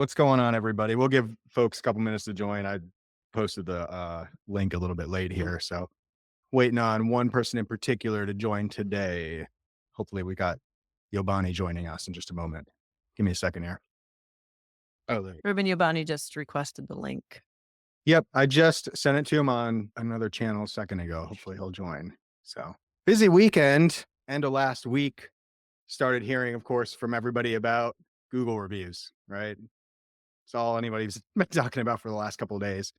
What's going on, everybody? We'll give folks a couple minutes to join. I posted the link a little bit late here, so waiting on one person in particular to join today. Hopefully, we got Yobany joining us in just a moment. Give me a second here. Oh, there. Reuben Yobany just requested the link. Yep, I just sent it to him on another channel a second ago. Hopefully, he'll join. So busy weekend. End of last week. Started hearing, of course, from everybody about Google reviews. Right, it's all anybody's been talking about for the last couple of days.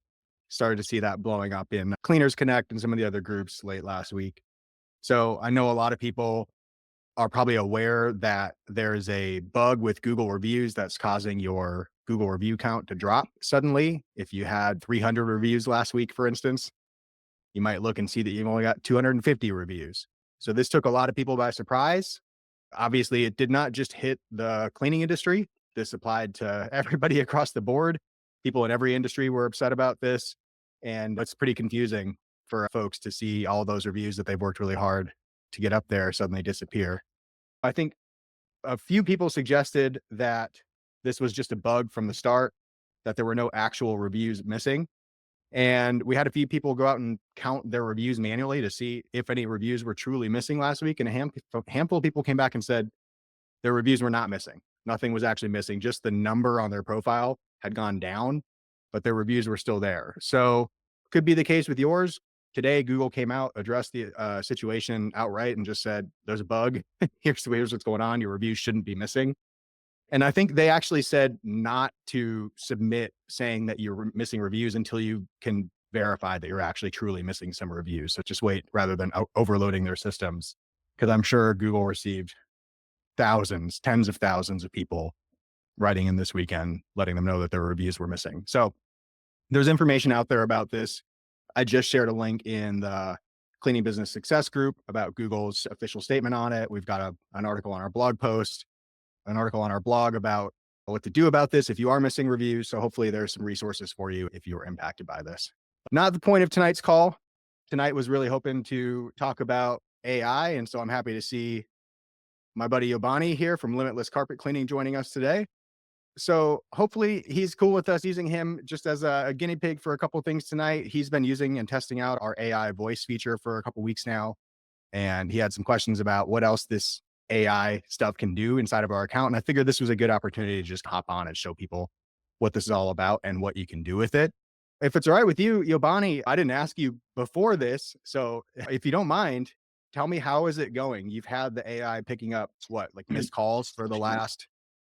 Started to see that blowing up in Cleaners Connect and some of the other groups late last week. So I know a lot of people are probably aware that there's a bug with Google reviews that's causing your Google review count to drop suddenly. If you had 300 reviews last week, for instance, you might look and see that you've only got 250 reviews. So this took a lot of people by surprise. Obviously, it did not just hit the cleaning industry. This applied to everybody across the board. People in every industry were upset about this. And it's pretty confusing for folks to see all those reviews that they've worked really hard to get up there suddenly disappear. I think a few people suggested that this was just a bug from the start, that there were no actual reviews missing. And we had a few people go out and count their reviews manually to see if any reviews were truly missing last week. And a handful of people came back and said their reviews were not missing. Nothing was actually missing. Just the number on their profile had gone down, but their reviews were still there. So could be the case with yours. Today, Google came out, addressed the situation outright and just said, there's a bug. Here's what's going on. Your reviews shouldn't be missing. And I think they actually said not to submit saying that you're missing reviews until you can verify that you're actually truly missing some reviews. So just wait rather than overloading their systems. Because I'm sure Google received thousands, tens of thousands of people writing in this weekend, letting them know that their reviews were missing. So there's information out there about this. I just shared a link in the Cleaning Business Success group about Google's official statement on it. We've got an article on our blog post, an article on our blog about what to do about this if you are missing reviews. So hopefully there's some resources for you if you were impacted by this. Not the point of tonight's call. Tonight was really hoping to talk about AI. And so I'm happy to see my buddy Yobany here from Limitless Carpet Cleaning joining us today. So hopefully he's cool with us using him just as a guinea pig for a couple of things tonight. He's been using and testing out our AI voice feature for a couple of weeks now. And he had some questions about what else this AI stuff can do inside of our account. And I figured this was a good opportunity to just hop on and show people what this is all about and what you can do with it. If it's all right with you, Yobany, I didn't ask you before this. So if you don't mind, tell me, how is it going? You've had the AI picking up like missed calls for the last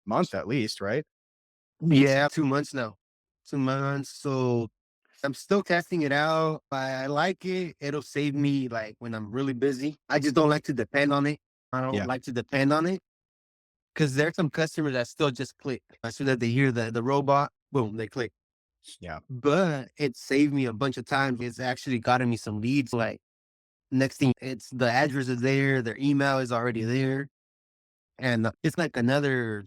month at least, right? Yeah, 2 months now. 2 months. So I'm still testing it out. I like it. It'll save me like when I'm really busy. I just don't like to depend on it. I don't Yeah. like to depend on it because there's some customers that still just click. As soon as they hear the robot, boom, they click. Yeah. But it saved me a bunch of times. It's actually gotten me some leads. Like next thing, it's the address is there, their email is already there. And it's like another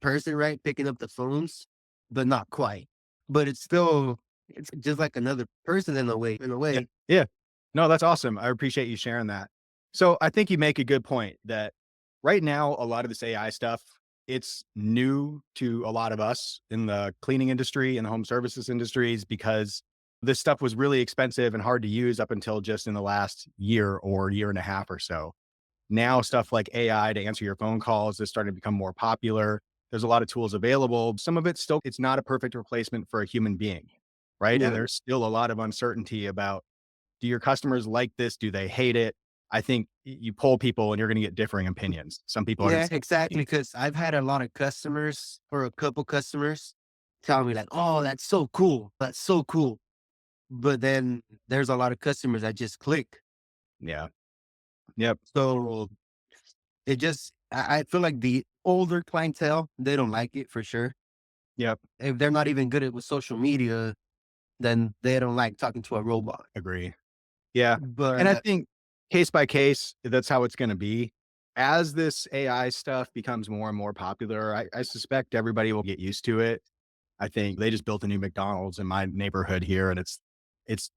person, right? Picking up the phones, but not quite. But it's just like another person in a way, Yeah. Yeah. No, that's awesome. I appreciate you sharing that. So I think you make a good point that right now, a lot of this AI stuff, it's new to a lot of us in the cleaning industry and the home services industries because this stuff was really expensive and hard to use up until just in the last year or year and a half or so. Now, stuff like AI to answer your phone calls is starting to become more popular. There's a lot of tools available. Some of it's not a perfect replacement for a human being, right? And Yeah. there's still a lot of uncertainty about, do your customers like this? Do they hate it? I think you poll people and you're going to get differing opinions. Some people are going Yeah, to exactly. say, Because I've had a lot of customers or a couple customers tell me like, "Oh, that's so cool. That's so cool." But then there's a lot of customers that just click. yeah, yep, So I feel like the older clientele, they don't like it for sure. yep, If they're not even good at with social media, then they don't like talking to a robot. agree. Yeah. And I But think case by case, that's how it's going to be. As this AI stuff becomes more and more popular, I suspect everybody will get used to it. I think they just built a new McDonald's in my neighborhood here, and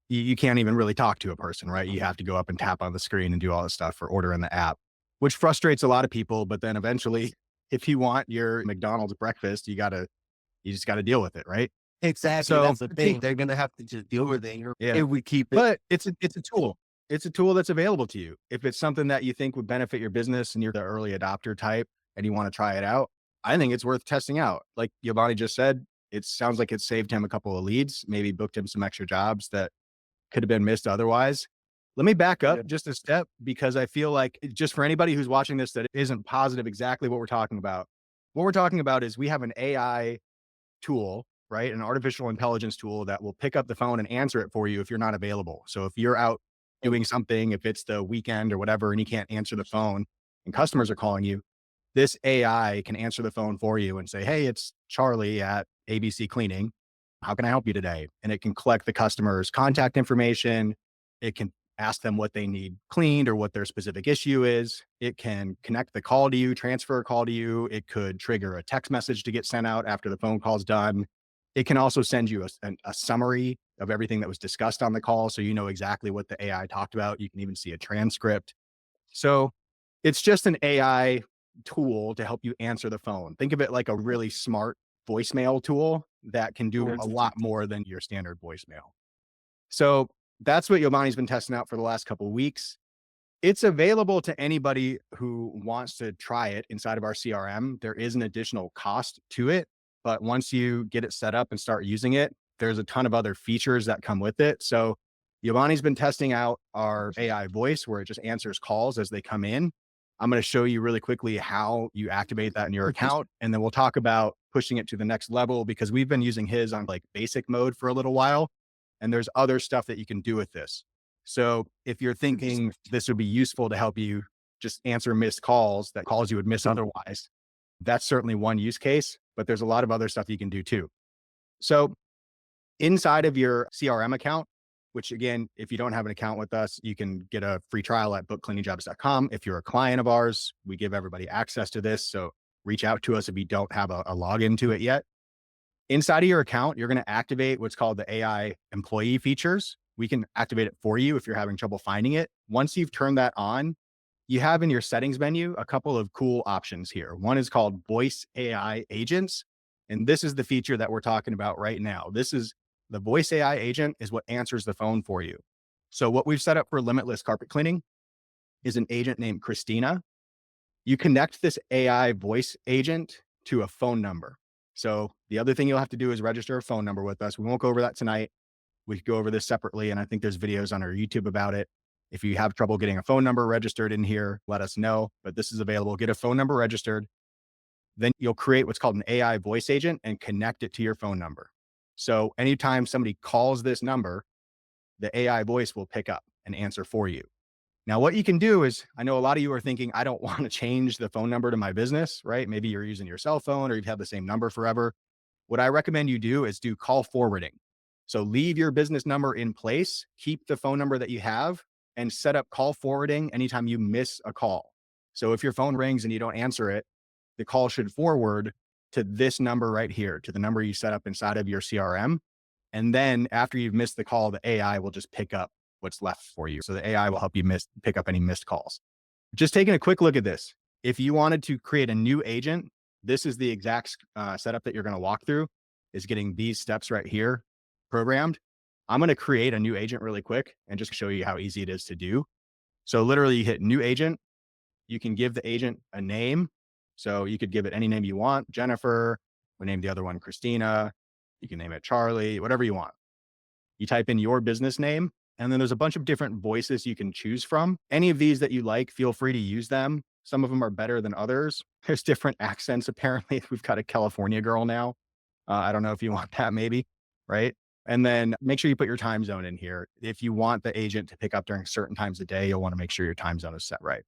you can't even really talk to a person, right? You have to go up and tap on the screen and do all this stuff for ordering the app, which frustrates a lot of people. But then eventually, if you want your McDonald's breakfast, you got to You just got to deal with it, right? Exactly. So That's the thing. They're gonna have to just deal with it yeah, if we keep it. but it's a tool. It's a tool that's available to you. If it's something that you think would benefit your business and you're the early adopter type and you want to try it out, I think it's worth testing out. Like Yobany just said, it sounds like it saved him a couple of leads, maybe booked him some extra jobs that could have been missed otherwise. Let me back up Yeah. just a step because I feel like just for anybody who's watching this that isn't positive exactly what we're talking about. What we're talking about is we have an AI tool, right? An artificial intelligence tool that will pick up the phone and answer it for you if you're not available. So if you're out doing something, if it's the weekend or whatever, and you can't answer the phone and customers are calling you, this AI can answer the phone for you and say, "Hey, it's Charlie at ABC Cleaning. How can I help you today?" And it can collect the customer's contact information. It can ask them what they need cleaned or what their specific issue is. It can connect the call to you, transfer a call to you. It could trigger a text message to get sent out after the phone call's done. It can also send you a summary of everything that was discussed on the call. So you know exactly what the AI talked about. You can even see a transcript. So it's just an AI tool to help you answer the phone. Think of it like a really smart voicemail tool that can do a lot more than your standard voicemail. So that's what Yobany's been testing out for the last couple of weeks. It's available to anybody who wants to try it inside of our CRM. There is an additional cost to it, but once you get it set up and start using it, there's a ton of other features that come with it. So Yobany's been testing out our AI voice where it just answers calls as they come in. I'm going to show you really quickly how you activate that in your account. And then we'll talk about pushing it to the next level because we've been using his on like basic mode for a little while. And there's other stuff that you can do with this. So if you're thinking this would be useful to help you just answer missed calls that calls you would miss otherwise, that's certainly one use case, but there's a lot of other stuff you can do too. So inside of your CRM account, which again, if you don't have an account with us, you can get a free trial at bookcleaningjobs.com. If you're a client of ours, we give everybody access to this. So reach out to us if you don't have a login to it yet. Inside of your account, you're going to activate what's called the AI employee features. We can activate it for you if you're having trouble finding it. Once you've turned that on, you have in your settings menu a couple of cool options here. One is called Voice AI Agents. And this is the feature that we're talking about right now. This is the Voice AI agent is what answers the phone for you. So what we've set up for limitless carpet cleaning is an agent named Christina. You connect this AI voice agent to a phone number. So the other thing you'll have to do is register a phone number with us. We won't go over that tonight. We could go over this separately. And I think there's videos on our YouTube about it. If you have trouble getting a phone number registered in here, let us know. But this is available. Get a phone number registered. Then you'll create what's called an AI voice agent and connect it to your phone number. So anytime somebody calls this number, the AI voice will pick up and answer for you. Now, what you can do is, I know a lot of you are thinking, I don't want to change the phone number to my business, right? Maybe you're using your cell phone or you've had the same number forever. What I recommend you do is do call forwarding. So leave your business number in place, keep the phone number that you have, and set up call forwarding anytime you miss a call. So if your phone rings and you don't answer it, the call should forward to this number right here, to the number you set up inside of your CRM. And then after you've missed the call, the AI will just pick up what's left for you. So the AI will help you pick up any missed calls. Just taking a quick look at this. If you wanted to create a new agent, this is the exact setup that you're going to walk through, is getting these steps right here programmed. I'm going to create a new agent really quick and just show you how easy it is to do. So literally you hit new agent. You can give the agent a name. So you could give it any name you want. Jennifer, we name the other one Christina. You can name it Charlie, whatever you want. You type in your business name, and then there's a bunch of different voices you can choose from. Any of these that you like, feel free to use them. Some of them are better than others. There's different accents. Apparently, we've got a California girl now. I don't know if you want that, maybe, right? And then make sure you put your time zone in here. If you want the agent to pick up during certain times of day, you'll want to make sure your time zone is set right.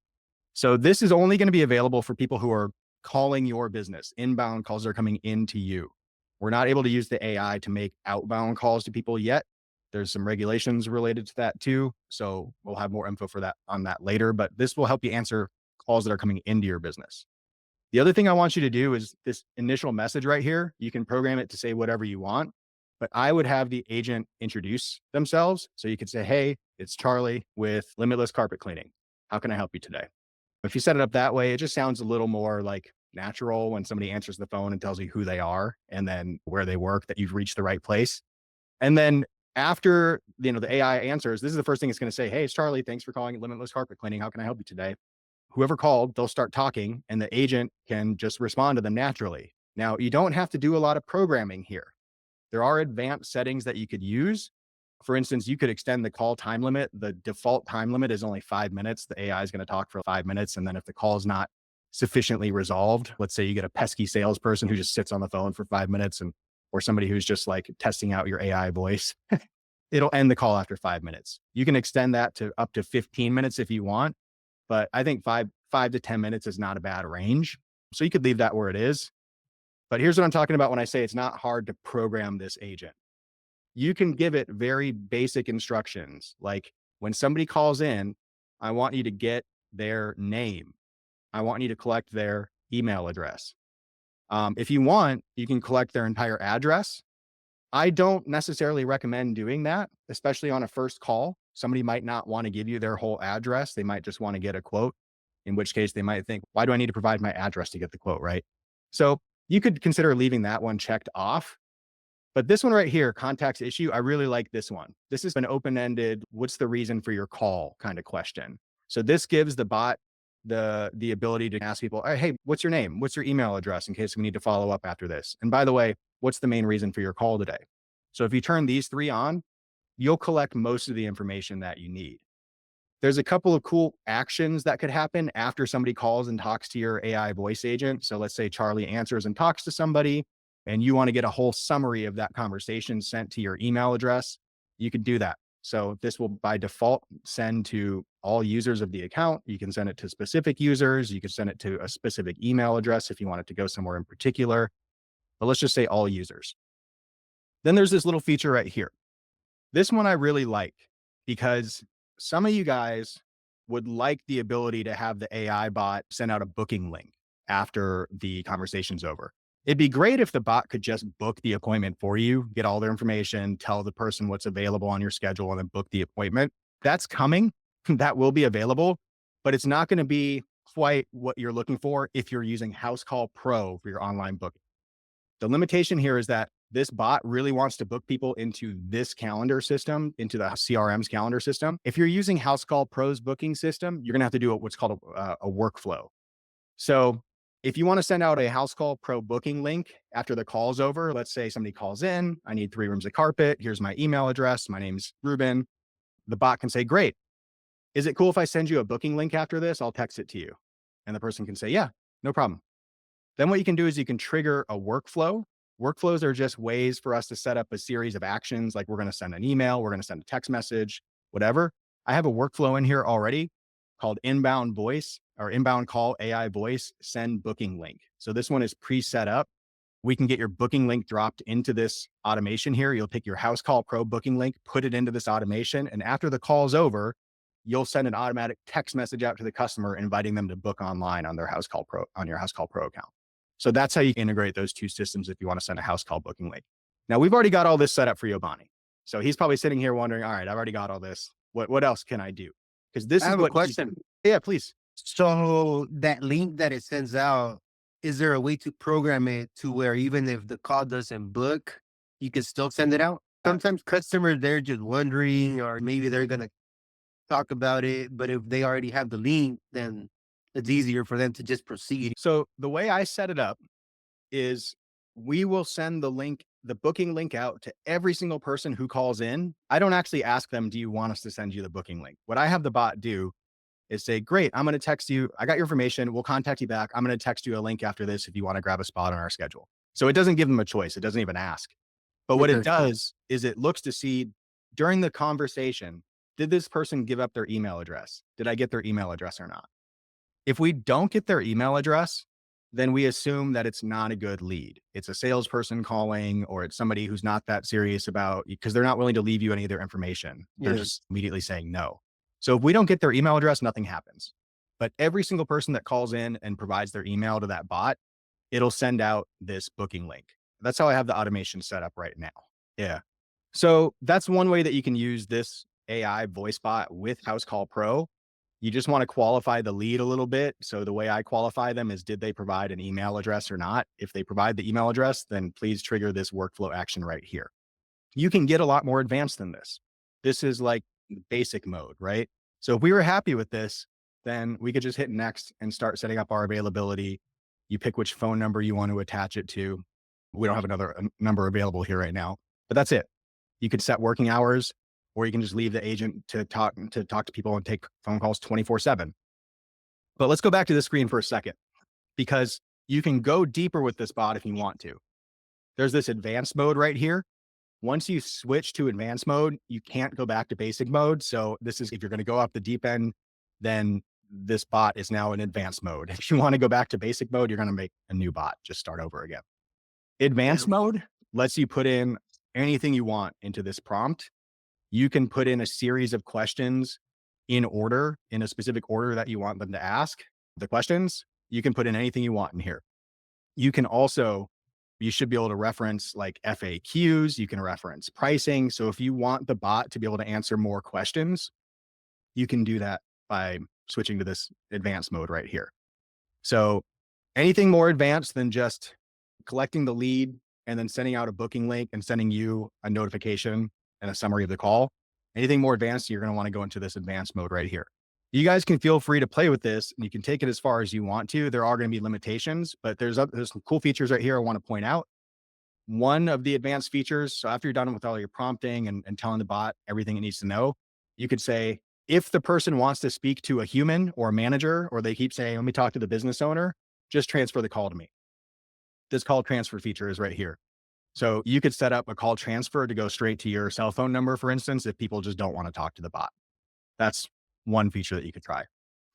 So this is only going to be available for people who are calling your business. Inbound calls are coming into you. We're not able to use the AI to make outbound calls to people yet. There's some regulations related to that too. So we'll have more info for that on that later, but this will help you answer calls that are coming into your business. The other thing I want you to do is this initial message right here. You can program it to say whatever you want, but I would have the agent introduce themselves. So you could say, "Hey, it's Charlie with Limitless Carpet Cleaning. How can I help you today?" If you set it up that way, it just sounds a little more like natural when somebody answers the phone and tells you who they are and then where they work, that you've reached the right place. And then after, the AI answers, this is the first thing it's going to say, "Hey, it's Charlie. Thanks for calling Limitless Carpet Cleaning. How can I help you today?" Whoever called, they'll start talking and the agent can just respond to them naturally. Now, you don't have to do a lot of programming here. There are advanced settings that you could use. For instance, you could extend the call time limit. The default time limit is only 5 minutes. The AI is going to talk for 5 minutes. And then if the call is not sufficiently resolved, let's say you get a pesky salesperson who just sits on the phone for 5 minutes, or somebody who's just like testing out your AI voice, it'll end the call after 5 minutes. You can extend that to up to 15 minutes if you want, but I think five to 10 minutes is not a bad range. So you could leave that where it is. But here's what I'm talking about when I say it's not hard to program this agent. You can give it very basic instructions. Like when somebody calls in, I want you to get their name. I want you to collect their email address. If you want, you can collect their entire address. I don't necessarily recommend doing that, especially on a first call. Somebody might not want to give you their whole address. They might just want to get a quote, in which case they might think, why do I need to provide my address to get the quote, right? So you could consider leaving that one checked off. But this one right here, contacts issue, I really like this one. This is an open-ended, what's the reason for your call kind of question. So this gives the bot the ability to ask people, hey, what's your name? What's your email address in case we need to follow up after this? And by the way, what's the main reason for your call today? So if you turn these three on, you'll collect most of the information that you need. There's a couple of cool actions that could happen after somebody calls and talks to your AI voice agent. So let's say Charlie answers and talks to somebody, and you want to get a whole summary of that conversation sent to your email address. You could do that. So this will by default send to all users of the account. You can send it to specific users. You can send it to a specific email address if you want it to go somewhere in particular. But let's just say all users. Then there's this little feature right here. This one I really like because some of you guys would like the ability to have the AI bot send out a booking link after the conversation's over. It'd be great if the bot could just book the appointment for you, get all their information, tell the person what's available on your schedule, and then book the appointment. That's coming. That will be available, but it's not going to be quite what you're looking for if you're using House Call Pro for your online booking. The limitation here is that this bot really wants to book people into this calendar system, into the CRM's calendar system. If you're using House Call Pro's booking system, you're going to have to do what's called a workflow. So if you want to send out a House Call Pro booking link after the call's over, let's say somebody calls in, I need 3 rooms of carpet. Here's my email address. My name's Reuben. The bot can say, great. Is it cool if I send you a booking link after this? I'll text it to you. And the person can say, yeah, no problem. Then what you can do is you can trigger a workflow. Workflows are just ways for us to set up a series of actions. Like we're going to send an email, we're going to send a text message, whatever. I have a workflow in here already called inbound voice or inbound call AI voice send booking link. So this one is pre-set up. We can get your booking link dropped into this automation here. You'll take your House Call Pro booking link, put it into this automation. And after the call's over, you'll send an automatic text message out to the customer, inviting them to book online on their House Call Pro, on your House Call Pro account. So that's how you integrate those two systems if you want to send a House Call booking link. Now we've already got all this set up for Yobany. So he's probably sitting here wondering, all right, I've already got all this. What else can I do? Because this I is have a what question. Yeah, please. So that link that it sends out, is there a way to program it to where even if the call doesn't book, you can still send it out? Sometimes customers, they're just wondering, or maybe they're going to talk about it. But if they already have the link, then it's easier for them to just proceed. So the way I set it up is we will send the link, the booking link out to every single person who calls in. I don't actually ask them, do you want us to send you the booking link? What I have the bot do is say, great, I'm going to text you. I got your information. We'll contact you back. I'm going to text you a link after this if you want to grab a spot on our schedule. So it doesn't give them a choice. It doesn't even ask. But what it does is it looks to see during the conversation, did this person give up their email address? Did I get their email address or not? If we don't get their email address, then we assume that it's not a good lead. It's a salesperson calling, or it's somebody who's not that serious about, because they're not willing to leave you any of their information. They're just immediately saying no. So if we don't get their email address, nothing happens. But every single person that calls in and provides their email to that bot, it'll send out this booking link. That's how I have the automation set up right now. Yeah. So that's one way that you can use this AI voice bot with House Call Pro. You just want to qualify the lead a little bit. So the way I qualify them is, did they provide an email address or not? If they provide the email address, then please trigger this workflow action right here. You can get a lot more advanced than this. This is like basic mode, right? So if we were happy with this, then we could just hit next and start setting up our availability. You pick which phone number you want to attach it to. We don't have another number available here right now, but that's it. You could set working hours, or you can just leave the agent to talk to people and take phone calls 24/7. But let's go back to this screen for a second, because you can go deeper with this bot if you want to. There's this advanced mode right here. Once you switch to advanced mode, you can't go back to basic mode. So this is, if you're going to go off the deep end, then this bot is now in advanced mode. If you want to go back to basic mode, you're going to make a new bot, just start over again. Advanced mode lets you put in anything you want into this prompt. You can put in a series of questions in order, in a specific order that you want them to ask the questions. You can put in anything you want in here. You can also, you should be able to reference like FAQs. You can reference pricing. So if you want the bot to be able to answer more questions, you can do that by switching to this advanced mode right here. So anything more advanced than just collecting the lead and then sending out a booking link and sending you a notification and a summary of the call, anything more advanced, you're going to want to go into this advanced mode right here. You guys can feel free to play with this, and you can take it as far as you want to. There are going to be limitations, but there's some cool features right here I want to point out. One of the advanced features, so after you're done with all your prompting and telling the bot everything it needs to know, you could say, if the person wants to speak to a human or a manager, or they keep saying, let me talk to the business owner, just transfer the call to me. This call transfer feature is right here. So you could set up a call transfer to go straight to your cell phone number, for instance, if people just don't want to talk to the bot. That's one feature that you could try.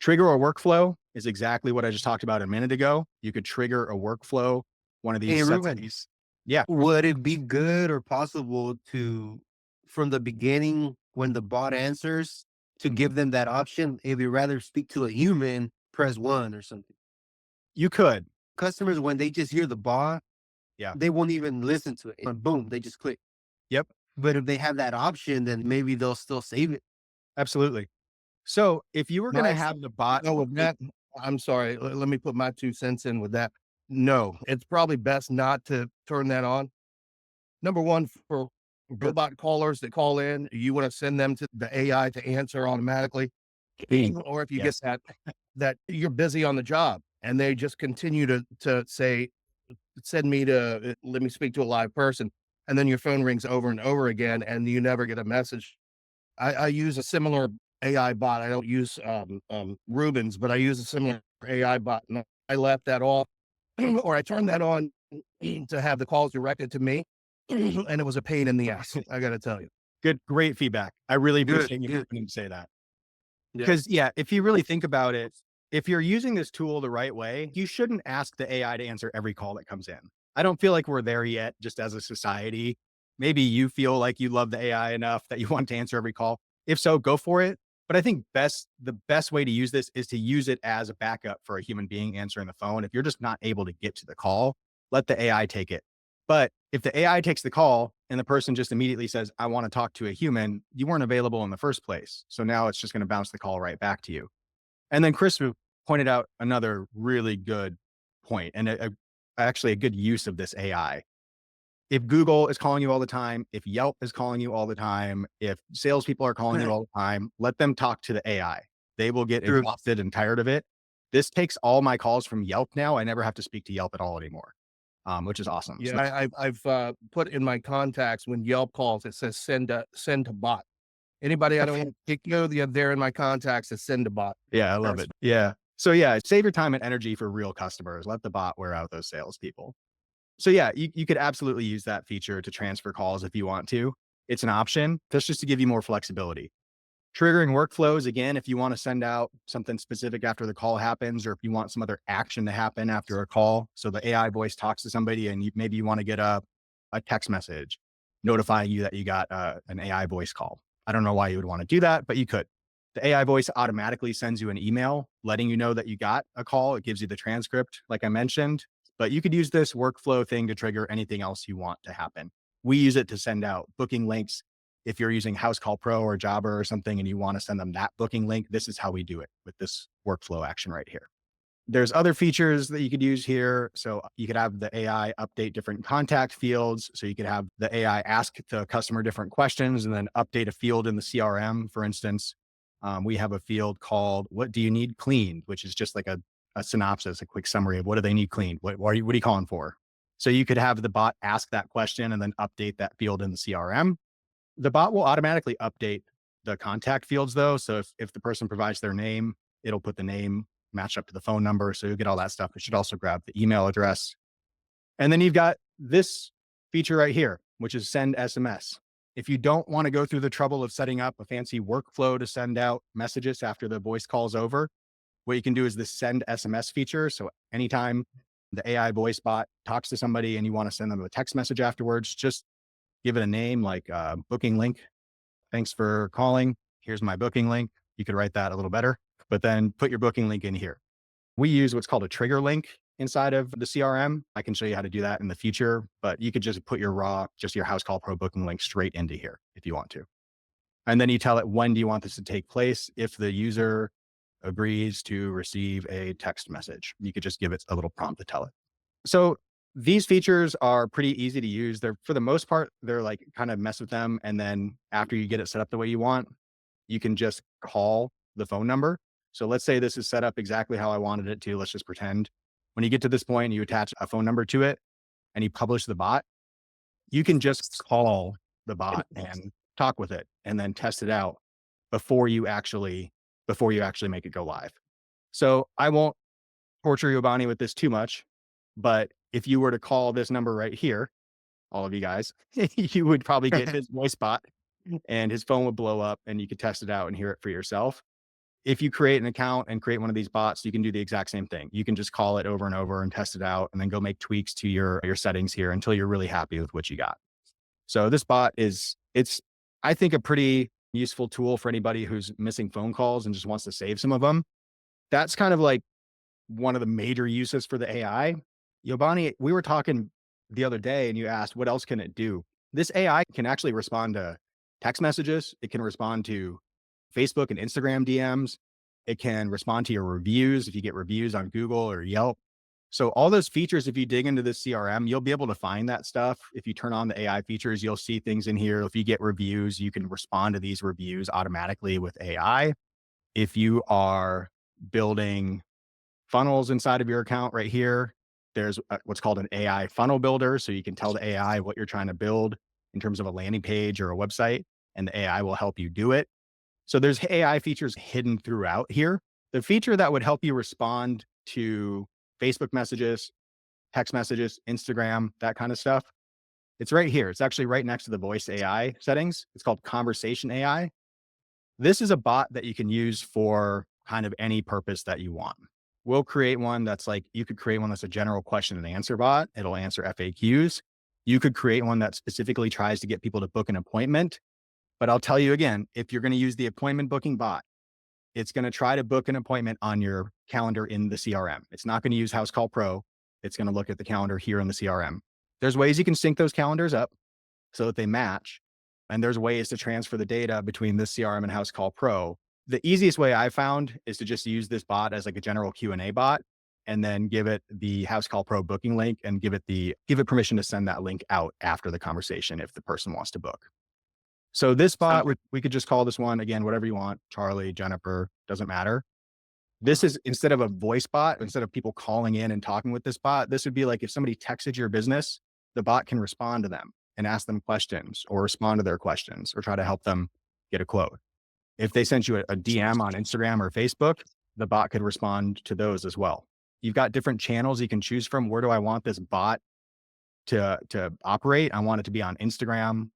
Trigger a workflow is exactly what I just talked about a minute ago. You could trigger a workflow, one of these. Hey, sets Reuben, of these. Yeah. would it be good or possible to, from the beginning, when the bot answers, to give them that option? If you rather speak to a human, press 1 or something. You could. Customers, when they just hear the bot, Yeah. they won't even listen to it. And boom, they just click. Yep. But if they have that option, then maybe they'll still save it. Absolutely. So if you were going to My- have the bot, No, with that, I'm sorry. Let me put my 2 cents in with that. No, it's probably best not to turn that on. Number one, for robot callers that call in, you want to send them to the AI to answer automatically. Or if you Yes. get that you're busy on the job and they just continue to say, send me to, let me speak to a live person. And then your phone rings over and over again and you never get a message. I use a similar AI bot. I don't use Reuben's, but I use a similar AI bot. And I left that off or I turned that on to have the calls directed to me. And it was a pain in the ass. I got to tell you. great feedback. I really Good, appreciate you good. having to say that. Yeah. Because if you really think about it, if you're using this tool the right way, you shouldn't ask the AI to answer every call that comes in. I don't feel like we're there yet, just as a society. Maybe you feel like you love the AI enough that you want to answer every call. If so, go for it. But I think the best way to use this is to use it as a backup for a human being answering the phone. If you're just not able to get to the call, let the AI take it. But if the AI takes the call and the person just immediately says, I want to talk to a human, you weren't available in the first place. So now it's just going to bounce the call right back to you. And then Chris pointed out another really good point, and actually a good use of this AI. If Google is calling you all the time, if Yelp is calling you all the time, if salespeople are calling you all the time, let them talk to the AI. They will get True. exhausted and tired of it. This takes all my calls from Yelp now. I never have to speak to Yelp at all anymore, which is awesome. So Yeah, I've put in my contacts when Yelp calls, it says send to bot. Anybody I don't want to pick there in my contacts is send to bot. yeah, I love it. Yeah. So save your time and energy for real customers. Let the bot wear out those salespeople. So you could absolutely use that feature to transfer calls if you want to. It's an option. That's just to give you more flexibility. Triggering workflows, again, if you want to send out something specific after the call happens, or if you want some other action to happen after a call. So the AI voice talks to somebody and maybe you want to get a text message notifying you that you got an AI voice call. I don't know why you would want to do that, but you could. The AI voice automatically sends you an email letting you know that you got a call. It gives you the transcript, like I mentioned, but you could use this workflow thing to trigger anything else you want to happen. We use it to send out booking links if you're using House Call Pro or Jobber or something and you want to send them that booking link, this is how we do it with this workflow action right here. There's other features that you could use here. So you could have the AI update different contact fields. So you could have the AI ask the customer different questions and then update a field in the CRM. For instance, we have a field called "What do you need cleaned?" which is just like a synopsis, a quick summary of what do they need cleaned. What are you calling for? So you could have the bot ask that question and then update that field in the CRM. The bot will automatically update the contact fields though. So if the person provides their name, it'll put the name match up to the phone number. So you'll get all that stuff. It should also grab the email address. And then you've got this feature right here, which is send SMS. If you don't want to go through the trouble of setting up a fancy workflow to send out messages after the voice call's over, what you can do is this send SMS feature. So anytime the AI voice bot talks to somebody and you want to send them a text message afterwards, just give it a name like booking link. Thanks for calling. Here's my booking link. You could write that a little better, but then put your booking link in here. We use what's called a trigger link inside of the CRM. I can show you how to do that in the future, but you could just put your just your House Call Pro booking link straight into here if you want to. And then you tell it, when do you want this to take place? If the user agrees to receive a text message, you could just give it a little prompt to tell it. So these features are pretty easy to use. They're, for the most part, they're like kind of mess with them. And then after you get it set up the way you want, you can just call the phone number. So let's say this is set up exactly how I wanted it to. Let's just pretend. When you get to this point, you attach a phone number to it and you publish the bot. You can just call the bot and talk with it and then test it out before you actually make it go live. So I won't torture Yobany with this too much, but if you were to call this number right here, all of you guys, you would probably get his voice bot and his phone would blow up and you could test it out and hear it for yourself. If you create an account and create one of these bots, you can do the exact same thing. You can just call it over and over and test it out and then go make tweaks to your settings here until you're really happy with what you got. So this bot it's, I think, a pretty useful tool for anybody who's missing phone calls and just wants to save some of them. That's kind of like one of the major uses for the AI. Yobany, we were talking the other day and you asked, what else can it do? This AI can actually respond to text messages. It can respond to Facebook and Instagram DMs. It can respond to your reviews if you get reviews on Google or Yelp. So all those features, if you dig into this CRM, you'll be able to find that stuff. If you turn on the AI features, you'll see things in here. If you get reviews, you can respond to these reviews automatically with AI. If you are building funnels inside of your account right here, there's what's called an AI funnel builder. So you can tell the AI what you're trying to build in terms of a landing page or a website, and the AI will help you do it. So there's AI features hidden throughout here. The feature that would help you respond to Facebook messages, text messages, Instagram, that kind of stuff, it's right here. It's actually right next to the voice AI settings. It's called Conversation AI. This is a bot that you can use for kind of any purpose that you want. We'll create one that's like, you could create one that's a general question and answer bot. It'll answer FAQs. You could create one that specifically tries to get people to book an appointment. But I'll tell you again, if you're going to use the appointment booking bot, it's going to try to book an appointment on your calendar in the CRM. It's not going to use House Call Pro. It's going to look at the calendar here in the CRM. There's ways you can sync those calendars up so that they match. And there's ways to transfer the data between this CRM and House Call Pro. The easiest way I found is to just use this bot as like a general Q&A bot and then give it the House Call Pro booking link and give it permission to send that link out after the conversation if the person wants to book. So this bot, we could just call this one, again, whatever you want, Charlie, Jennifer, doesn't matter. This is, instead of a voice bot, instead of people calling in and talking with this bot, this would be like if somebody texted your business, the bot can respond to them and ask them questions or respond to their questions or try to help them get a quote. If they sent you a DM on Instagram or Facebook, the bot could respond to those as well. You've got different channels you can choose from. Where do I want this bot to operate? I want it to be on Instagram,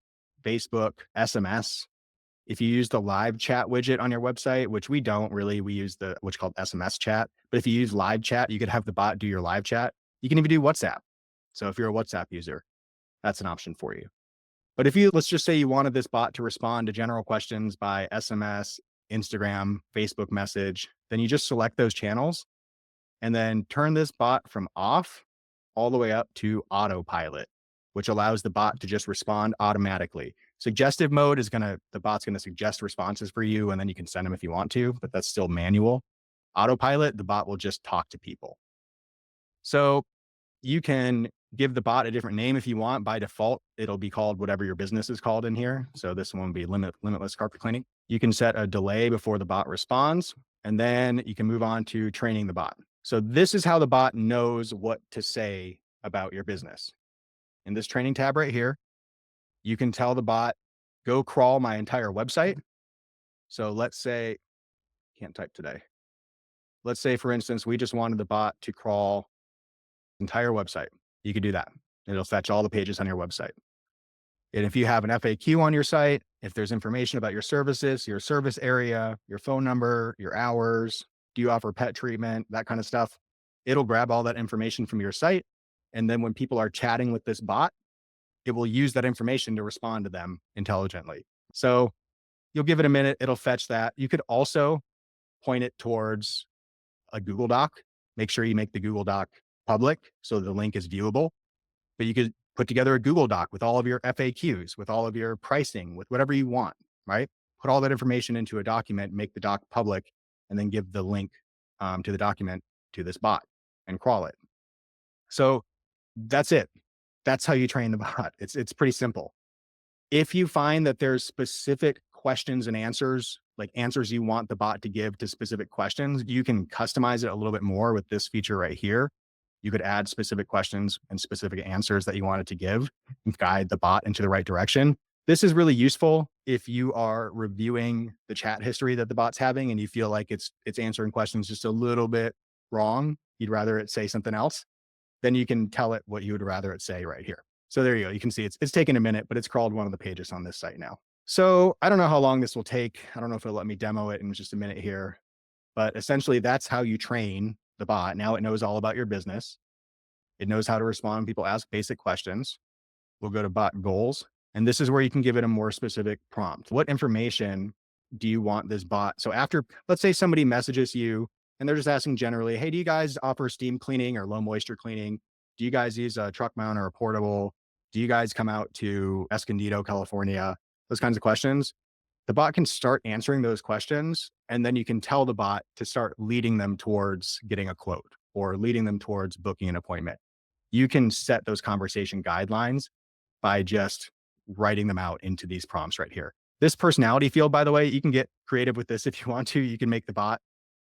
Facebook, SMS. If you use the live chat widget on your website, which we don't really, we use what's called SMS chat. But if you use live chat, you could have the bot do your live chat. You can even do WhatsApp. So if you're a WhatsApp user, that's an option for you. But let's just say you wanted this bot to respond to general questions by SMS, Instagram, Facebook message, then you just select those channels and then turn this bot from off all the way up to autopilot. which allows the bot to just respond automatically. Suggestive mode is the bot's gonna suggest responses for you, and then you can send them if you want to, but that's still manual. Autopilot, the bot will just talk to people. So you can give the bot a different name if you want. By default, it'll be called whatever your business is called in here. So this one will be limitless carpet cleaning. You can set a delay before the bot responds, and then you can move on to training the bot. So this is how the bot knows what to say about your business. In this training tab right here, you can tell the bot, go crawl my entire website. So let's say, can't type today. Let's say, for instance, we just wanted the bot to crawl entire website. You could do that. It'll fetch all the pages on your website. And if you have an FAQ on your site, if there's information about your services, your service area, your phone number, your hours, do you offer pet treatment, that kind of stuff, it'll grab all that information from your site. And then when people are chatting with this bot, it will use that information to respond to them intelligently. So you'll give it a minute, it'll fetch that. You could also point it towards a Google Doc. Make sure you make the Google Doc public so the link is viewable. But you could put together a Google Doc with all of your FAQs, with all of your pricing, with whatever you want, right? Put all that information into a document, make the doc public, and then give the link to the document to this bot and crawl it. So that's it. That's how you train the bot. It's pretty simple. If you find that there's specific questions and answers, like answers you want the bot to give to specific questions, you can customize it a little bit more with this feature right here. You could add specific questions and specific answers that you want it to give and guide the bot into the right direction. This is really useful if you are reviewing the chat history that the bot's having and you feel like it's answering questions just a little bit wrong. You'd rather it say something else. Then you can tell it what you would rather it say right here. So there you go. You can see it's taken a minute, but it's crawled one of the pages on this site now. So I don't know how long this will take. I don't know if it'll let me demo it in just a minute here, but essentially that's how you train the bot. Now it knows all about your business. It knows how to respond when people ask basic questions. We'll go to bot goals. And this is where you can give it a more specific prompt. What information do you want this bot? So after, let's say somebody messages you and they're just asking generally, hey, do you guys offer steam cleaning or low moisture cleaning? Do you guys use a truck mount or a portable? Do you guys come out to Escondido, California? Those kinds of questions. The bot can start answering those questions, and then you can tell the bot to start leading them towards getting a quote or leading them towards booking an appointment. You can set those conversation guidelines by just writing them out into these prompts right here. This personality field, by the way, you can get creative with this if you want to. You can make the bot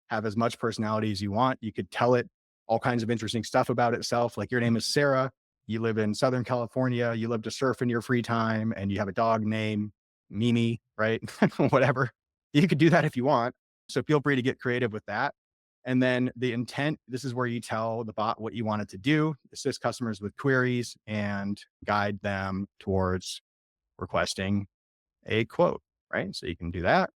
have as much personality as you want. You could tell it all kinds of interesting stuff about itself. Like your name is Sarah, you live in Southern California, you love to surf in your free time, and you have a dog named Mimi, right? Whatever. You could do that if you want. So feel free to get creative with that. And then the intent, this is where you tell the bot what you want it to do, assist customers with queries and guide them towards requesting a quote, right? So you can do that.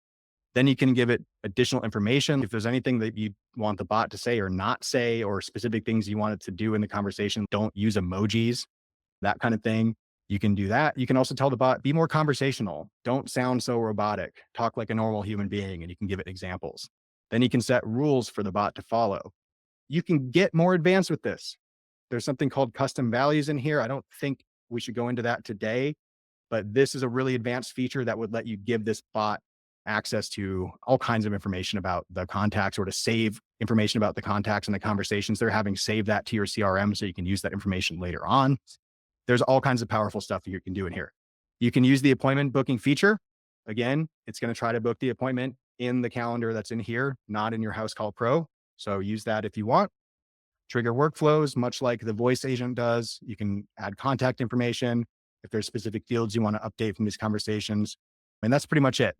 Then you can give it additional information. If there's anything that you want the bot to say or not say, or specific things you want it to do in the conversation, don't use emojis, that kind of thing. You can do that. You can also tell the bot, be more conversational. Don't sound so robotic. Talk like a normal human being, and you can give it examples. Then you can set rules for the bot to follow. You can get more advanced with this. There's something called custom values in here. I don't think we should go into that today, but this is a really advanced feature that would let you give this bot access to all kinds of information about the contacts, or to save information about the contacts and the conversations they're having, save that to your CRM so you can use that information later on. There's all kinds of powerful stuff that you can do in here. You can use the appointment booking feature. Again, it's going to try to book the appointment in the calendar that's in here, not in your House Call Pro. So use that if you want. Trigger workflows, much like the voice agent does. You can add contact information if there's specific fields you want to update from these conversations. And that's pretty much it.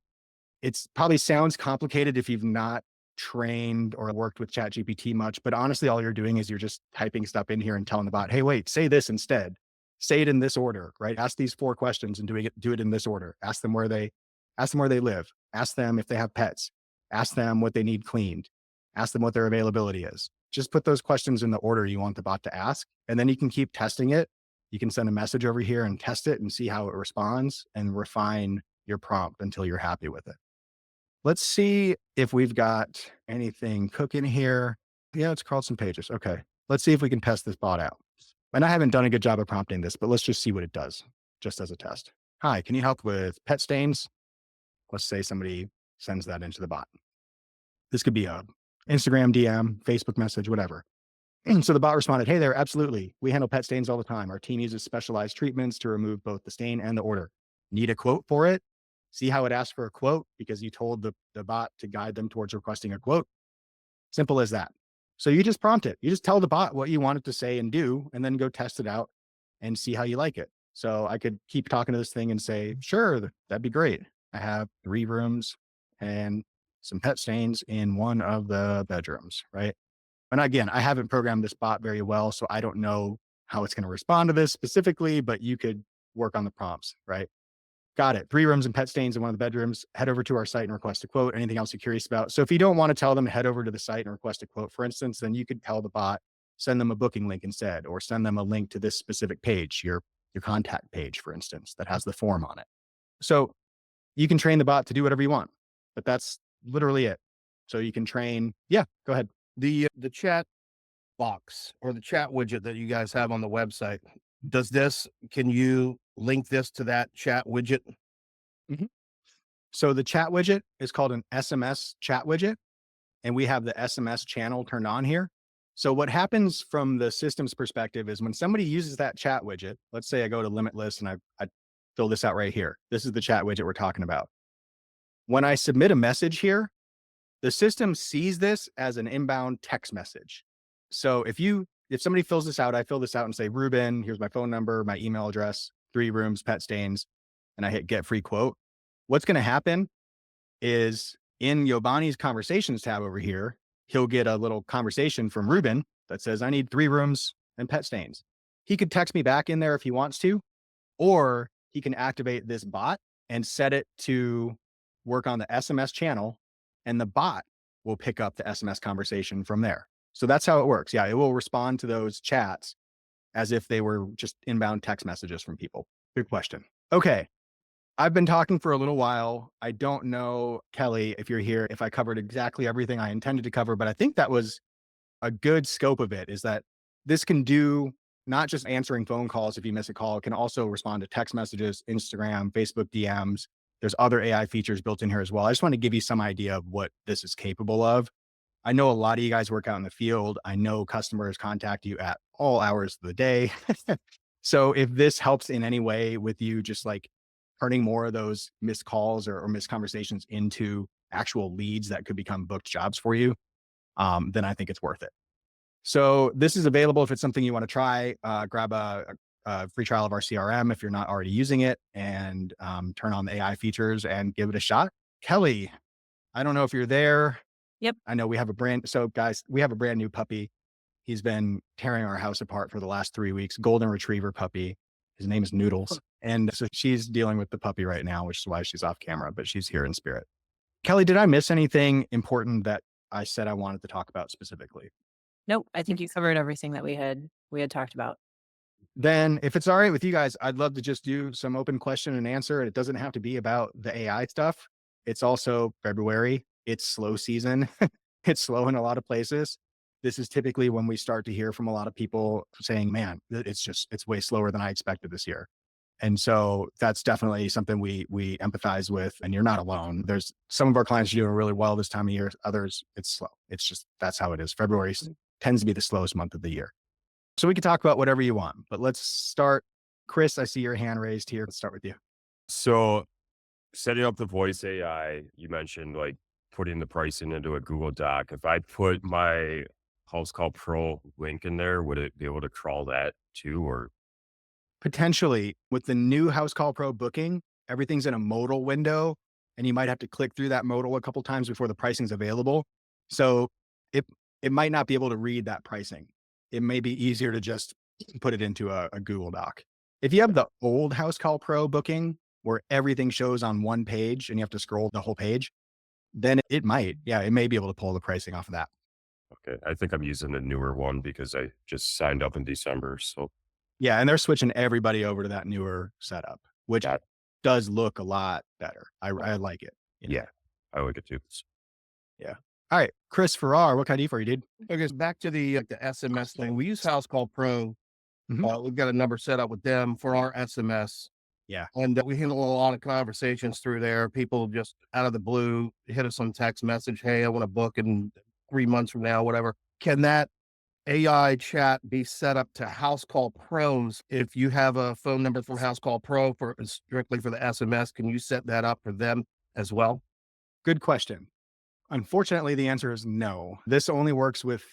It's probably sounds complicated if you've not trained or worked with ChatGPT much, but honestly, all you're doing is you're just typing stuff in here and telling the bot, hey, wait, say this instead. Say it in this order, right? Ask these 4 questions and do it in this order. Ask them where they live. Ask them if they have pets. Ask them what they need cleaned. Ask them what their availability is. Just put those questions in the order you want the bot to ask, and then you can keep testing it. You can send a message over here and test it and see how it responds and refine your prompt until you're happy with it. Let's see if we've got anything cooking here. Yeah, it's crawled some pages. Okay. Let's see if we can test this bot out. And I haven't done a good job of prompting this, but let's just see what it does, just as a test. Hi, can you help with pet stains? Let's say somebody sends that into the bot. This could be a Instagram DM, Facebook message, whatever. So the bot responded, hey there, absolutely. We handle pet stains all the time. Our team uses specialized treatments to remove both the stain and the order. Need a quote for it? See how it asked for a quote because you told the bot to guide them towards requesting a quote? Simple as that. So you just prompt it. You just tell the bot what you want it to say and do, and then go test it out and see how you like it. So I could keep talking to this thing and say, sure, that'd be great. I have 3 rooms and some pet stains in one of the bedrooms, right? And again, I haven't programmed this bot very well, so I don't know how it's going to respond to this specifically, but you could work on the prompts, right? Got it. 3 rooms and pet stains in one of the bedrooms. Head over to our site and request a quote. Anything else you're curious about? So if you don't want to tell them to head over to the site and request a quote, for instance, then you could tell the bot, send them a booking link instead, or send them a link to this specific page, your contact page, for instance, that has the form on it. So you can train the bot to do whatever you want, but that's literally it. So you can train. Yeah, go ahead. The chat box or the chat widget that you guys have on the website, can you link this to that chat widget? So the chat widget is called an SMS chat widget, and we have the SMS channel turned on here. So what happens from the system's perspective is when somebody uses that chat widget, let's say I go to Limitless and I fill this out right here. This is the chat widget we're talking about. When I submit a message here, the system sees this as an inbound text message. So if somebody fills this out, I fill this out and say, Reuben, here's my phone number, my email address, 3 rooms, pet stains, and I hit get free quote. What's going to happen is in Yobany's conversations tab over here, he'll get a little conversation from Reuben that says, I need 3 rooms and pet stains. He could text me back in there if he wants to, or he can activate this bot and set it to work on the SMS channel, and the bot will pick up the SMS conversation from there. So that's how it works. Yeah, it will respond to those chats as if they were just inbound text messages from people. Good question. Okay. I've been talking for a little while. I don't know, Kelly, if you're here, if I covered exactly everything I intended to cover, but I think that was a good scope of it, is that this can do not just answering phone calls if you miss a call, it can also respond to text messages, Instagram, Facebook DMs. There's other AI features built in here as well. I just want to give you some idea of what this is capable of. I know a lot of you guys work out in the field. I know customers contact you at all hours of the day. So if this helps in any way with you, just like turning more of those missed calls or missed conversations into actual leads that could become booked jobs for you, then I think it's worth it. So this is available if it's something you want to try. Grab a free trial of our CRM if you're not already using it, and turn on the AI features and give it a shot. Kelly, I don't know if you're there. Yep. I know we have guys, we have a brand new puppy. He's been tearing our house apart for the last 3 weeks. Golden retriever puppy. His name is Noodles. And so she's dealing with the puppy right now, which is why she's off camera, but she's here in spirit. Kelly, did I miss anything important that I said I wanted to talk about specifically? Nope. I think you covered everything that we had talked about. Then if it's all right with you guys, I'd love to just do some open question and answer. And it doesn't have to be about the AI stuff. It's also February. It's slow season. It's slow in a lot of places. This is typically when we start to hear from a lot of people saying, man, it's way slower than I expected this year. And so that's definitely something we empathize with, and you're not alone. There's some of our clients are doing really well this time of year. Others, it's slow. It's just, that's how it is. February tends to be the slowest month of the year. So we can talk about whatever you want, but let's start. Chris, I see your hand raised here. Let's start with you. So setting up the voice AI, you mentioned like putting the pricing into a Google Doc. If I put my House Call Pro link in there, would it be able to crawl that too? Or Potentially with the new House Call Pro booking, everything's in a modal window, and you might have to click through that modal a couple times before the pricing's available. So it might not be able to read that pricing. It may be easier to just put it into a Google Doc. If you have the old House Call Pro booking where everything shows on one page and you have to scroll the whole page, then it may be able to pull the pricing off of that. okay, I think I'm using the newer one because I just signed up in December. So Yeah, and they're switching everybody over to that newer setup, which Yeah. does look a lot better. I like it. you know? yeah, I like it too. All right, Chris Farrar, what can I do for you, dude? Okay, so back to the SMS thing. We use House Call Pro We've got a number set up with them for our SMS. Yeah. And we handle a lot of conversations through there. People just out of the blue hit us on text message. Hey, I want to book in 3 months from now, whatever. Can that AI chat be set up to House Call Pros? If you have a phone number from House Call Pro for strictly for the SMS, can you set that up for them as well? Good question. Unfortunately, the answer is no. This only works with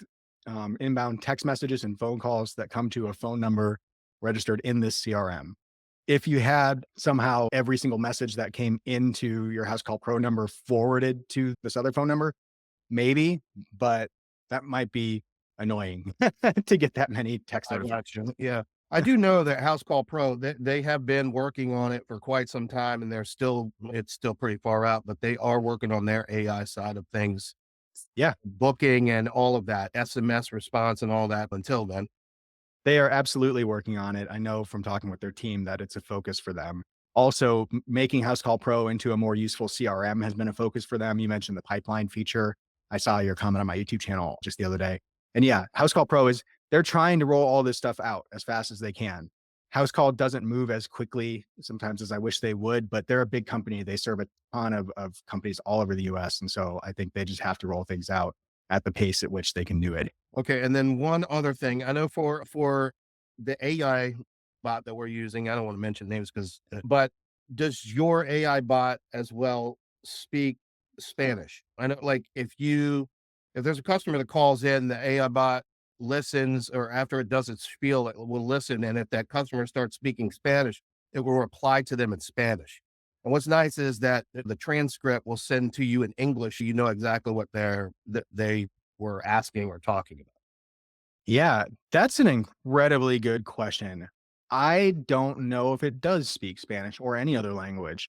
inbound text messages and phone calls that come to a phone number registered in this CRM. If you had somehow every single message that came into your House Call Pro number forwarded to this other phone number, maybe, but that might be annoying to get that many text I notifications. got you. Yeah. I do know that House Call Pro, they have been working on it for quite some time and it's still pretty far out, but they are working on their AI side of things. Yeah. Booking and all of that, SMS response and all that until then. They are absolutely working on it. I know from talking with their team that it's a focus for them. Also, making House Call Pro into a more useful CRM has been a focus for them. You mentioned the pipeline feature. I saw your comment on my YouTube channel just the other day. And yeah, House Call Pro they're trying to roll all this stuff out as fast as they can. House Call doesn't move as quickly sometimes as I wish they would, but they're a big company. They serve a ton of companies all over the US. And so I think they just have to roll things out at the pace at which they can do it. Okay. And then one other thing, I know for the AI bot that we're using, I don't want to mention names but does your AI bot as well speak Spanish? I know, like if there's a customer that calls in, the AI bot listens, or after it does its spiel, it will listen. And if that customer starts speaking Spanish, it will reply to them in Spanish. And what's nice is that the transcript will send to you in English. You know exactly what they were asking or talking about. Yeah, that's an incredibly good question. I don't know if it does speak Spanish or any other language.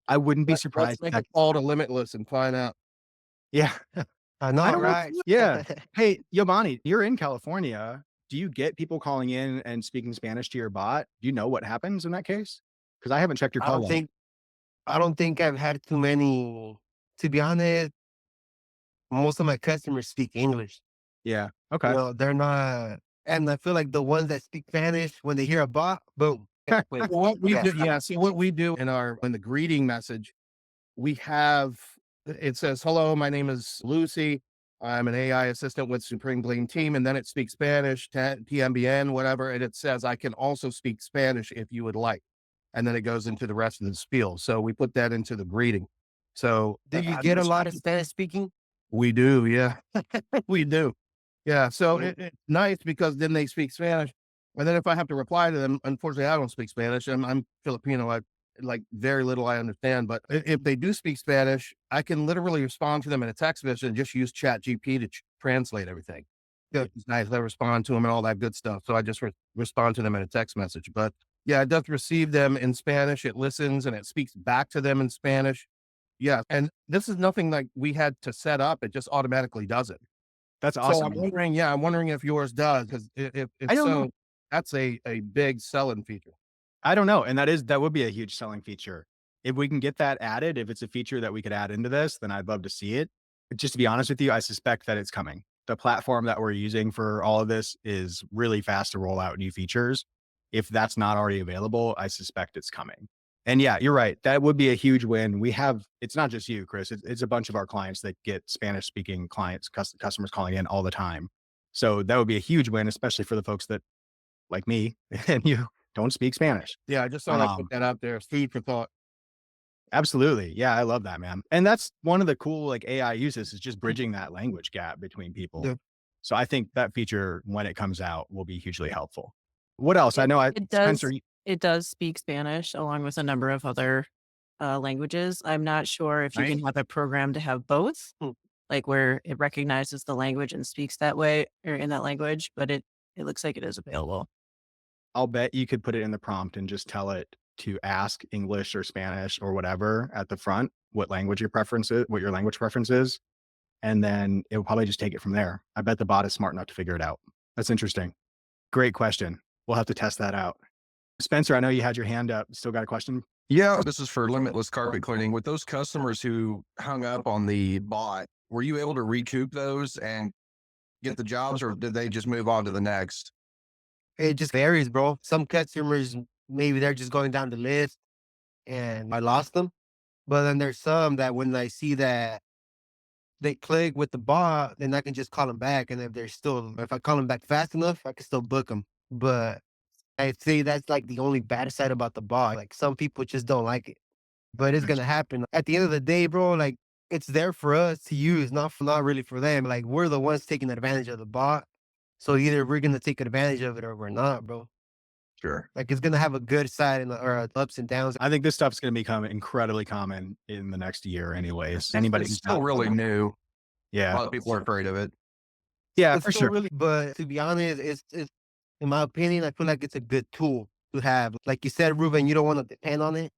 I wouldn't be Let's surprised. make a call to Limitless and find out. Yeah. I know, I don't know. right? Yeah. Hey, Yobany, you're in California. Do you get people calling in and speaking Spanish to your bot? Do you know what happens in that case? Because I haven't checked your I call don't log. think I don't think I've had too many. To be honest, most of my customers speak English. Yeah. Okay. They're not, and I feel like the ones that speak Spanish, when they hear a bot, boom. Wait, Well, what we yeah. do, yeah. So what we do in the greeting message, we have it says, "Hello, my name is Lucy. I'm an AI assistant with Supreme Clean Team," and then it speaks Spanish, TMBN, whatever, and it says, "I can also speak Spanish if you would like," and then it goes into the rest of the spiel. So we put that into the greeting. So Do you get a lot of Spanish speaking? we do, yeah, we do. Yeah, so Mm. it's nice because then they speak Spanish, and then if I have to reply to them, unfortunately, I don't speak Spanish. I'm Filipino. I like very little I understand, but if they do speak Spanish, I can literally respond to them in a text message and just use Chat GP to translate everything. Good. It's nice. I respond to them and all that good stuff. So I just respond to them in a text message. But yeah, it does receive them in Spanish. It listens and it speaks back to them in Spanish. Yeah, and this is nothing like we had to set up. It just automatically does it. That's So awesome. I'm wondering if yours does, because if I don't so, know. that's a big selling feature. I don't know. And that would be a huge selling feature. If we can get that added, if it's a feature that we could add into this, then I'd love to see it. But just to be honest with you, I suspect that it's coming. The platform that we're using for all of this is really fast to roll out new features. If that's not already available, I suspect it's coming. And yeah, you're right. That would be a huge win. It's not just you, Chris. It's a bunch of our clients that get Spanish speaking clients, customers calling in all the time. So that would be a huge win, especially for the folks that like me and you don't speak Spanish. Yeah, I just thought I'd put that out there. Food for thought. Absolutely. Yeah, I love that, man. And that's one of the cool like AI uses is just bridging that language gap between people. Yeah. So I think that feature when it comes out will be hugely helpful. What else? I It know it does Spencer, it does speak Spanish along with a number of other, languages. I'm not sure if you right? can have it programmed to have both, Hmm. like where it recognizes the language and speaks that way or in that language, but it looks like it is available. I'll bet you could put it in the prompt and just tell it to ask English or Spanish or whatever at the front, what your language preference is. And then it will probably just take it from there. I bet the bot is smart enough to figure it out. That's interesting. Great question. We'll have to test that out. Spencer, I know you had your hand up. Still got a question? Yeah, this is for limitless carpet cleaning. With those customers who hung up on the bot, were you able to recoup those and get the jobs, or did they just move on to the next? It just varies, bro. Some customers, maybe they're just going down the list and I lost them. But then there's some that when I see that they click with the bot, then I can just call them back. And if I call them back fast enough, I can still book them. But I'd say that's like the only bad side about the bot. Like some people just don't like it, but it's Nice. gonna happen. At the end of the day, bro, like it's there for us to use, not really for them. Like we're the ones taking advantage of the bot. So either we're gonna take advantage of it or we're not, bro. Sure. Like it's gonna have a good side or ups and downs. I think this stuff's going to become incredibly common in the next year anyways. Anybody It's who's still not- really new. A Yeah. lot of people are afraid of it. Yeah, It's for still sure. really, but to be honest, it's in my opinion, I feel like it's a good tool to have. Like you said, Ruben, you don't want to depend on it,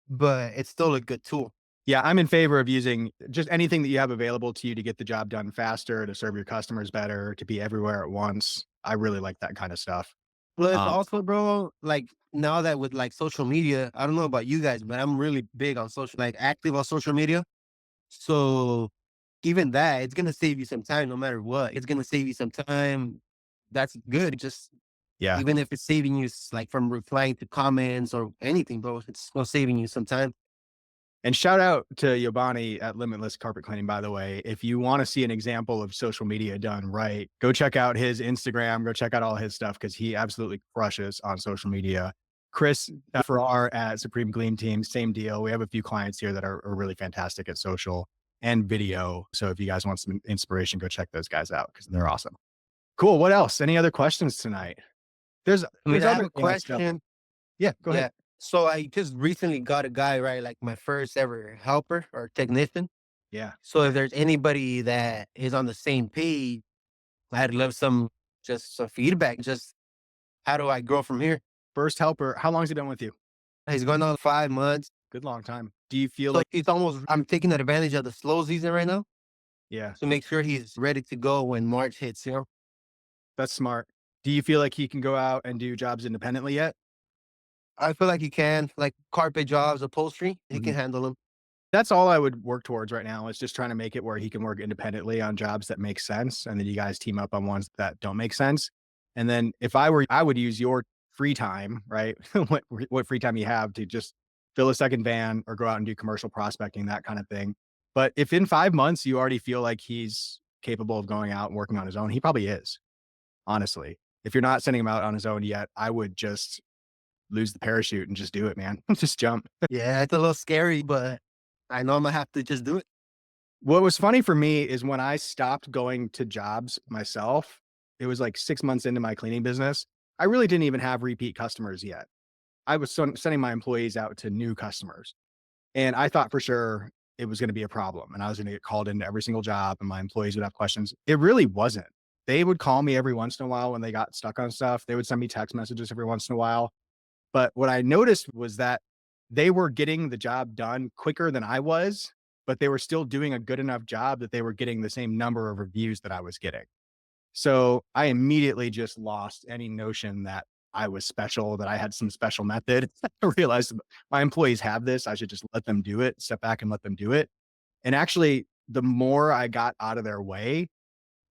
but it's still a good tool. Yeah, I'm in favor of using just anything that you have available to you to get the job done faster, to serve your customers better, to be everywhere at once. I really like that kind of stuff. Plus, Um, also, bro, like now that with like social media, I don't know about you guys, but I'm really big on like active on social media. So even that, it's gonna save you some time, no matter what. It's gonna save you some time. That's good. Just yeah. even if it's saving you like from replying to comments or anything, bro, it's still saving you some time. And shout out to Yobany at Limitless Carpet Cleaning, by the way. If you want to see an example of social media done right, go check out his Instagram, go check out all his stuff because he absolutely crushes on social media. Chris Farrar at Supreme Gleam Team, same deal. We have a few clients here that are really fantastic at social and video. So if you guys want some inspiration, go check those guys out because they're awesome. Cool. What else? Any other questions tonight? There's I mean, there's I have other a stuff. question. Yeah, go Yeah. ahead. So I just recently got a guy, right? Like my first ever helper or technician. Yeah. So if there's anybody that is on the same page, I'd love just some feedback. Just how do I grow from here? First helper. How long has he been with you? He's going on 5 months. Good long time. Do you feel So like, I'm taking advantage of the slow season right now yeah, to make sure he's ready to go when March hits, you know? that's smart. Do you feel like he can go out and do jobs independently yet? I feel like he can, like carpet jobs, upholstery, he Mhm. can handle them. That's all I would work towards right now is just trying to make it where he can work independently on jobs that make sense. And then you guys team up on ones that don't make sense. And then if I were, I would use your free time, right? what free time you have to just fill a second van or go out and do commercial prospecting, that kind of thing. But if in 5 months you already feel like he's capable of going out and working on his own, he probably is, honestly. If you're not sending him out on his own yet, I would just lose the parachute and just do it, man. Just jump. Yeah, it's a little scary, but I know I'm gonna have to just do it. What was funny for me is when I stopped going to jobs myself, it was like 6 months into my cleaning business. I really didn't even have repeat customers yet. I was sending my employees out to new customers. And I thought for sure it was going to be a problem and I was going to get called into every single job and my employees would have questions. It really wasn't. They would call me every once in a while when they got stuck on stuff. They would send me text messages every once in a while. But what I noticed was that they were getting the job done quicker than I was, but they were still doing a good enough job that they were getting the same number of reviews that I was getting. So I immediately just lost any notion that I was special, that I had some special method. I realized my employees have this. I should just let them do it, step back and let them do it. And actually, the more I got out of their way,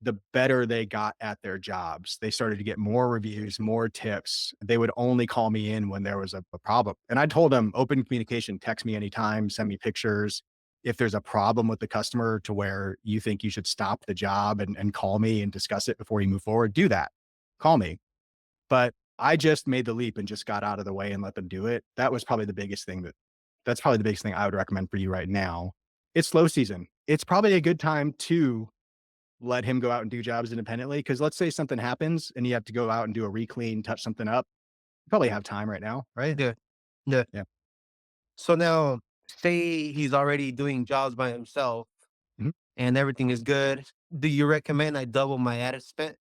the better they got at their jobs. They started to get more reviews, more tips. They would only call me in when there was a problem. And I told them open communication, text me anytime, send me pictures. If there's a problem with the customer to where you think you should stop the job and call me and discuss it before you move forward, do that. Call me. But I just made the leap and just got out of the way and let them do it. That was probably the biggest thing that's probably the biggest thing I would recommend for you right now. It's slow season. It's probably a good time to let him go out and do jobs independently. Because let's say something happens and you have to go out and do a reclean, touch something up. You probably have time right now, right? Yeah. Yeah. Yeah. So now, say he's already doing jobs by himself Mhm. and everything is good. Do you recommend I double my ad spend,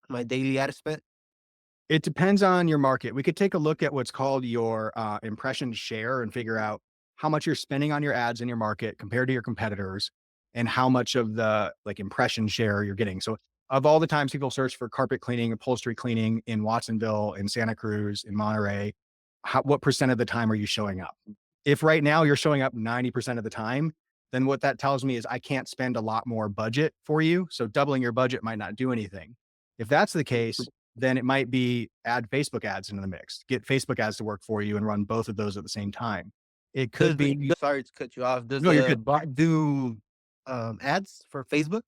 my daily ad spend? It depends on your market. We could take a look at what's called your impression share and figure out how much you're spending on your ads in your market compared to your competitors and how much of the like impression share you're getting. So of all the times people search for carpet cleaning, upholstery cleaning in Watsonville, in Santa Cruz, in Monterey, what percent of the time are you showing up? If right now you're showing up 90% of the time, then what that tells me is I can't spend a lot more budget for you. So doubling your budget might not do anything. If that's the case, then it might be add Facebook ads into the mix. Get Facebook ads to work for you and run both of those at the same time. It could be Sorry to cut you off. Does no, you're the good. bot do ads for Facebook?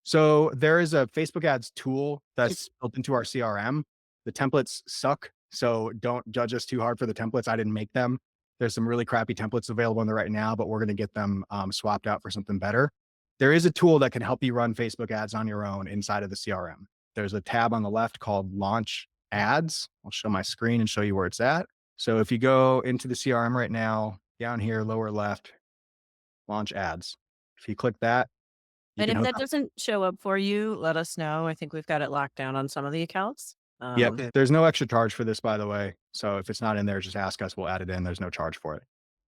So there is a Facebook ads tool that's built into our CRM. The templates suck, so don't judge us too hard for the templates. I didn't make them. There's some really crappy templates available in there right now, but we're going to get them swapped out for something better. There is a tool that can help you run Facebook ads on your own inside of the CRM. There's a tab on the left called Launch Ads. I'll show my screen and show you where it's at. So if you go into the CRM right now, down here, lower left, Launch Ads. If you click that, you And can if hook that up. doesn't show up for you, let us know. I think we've got it locked down on some of the accounts. Yep. Okay. There's no extra charge for this, by the way. So if it's not in there, just ask us. We'll add it in. There's no charge for it.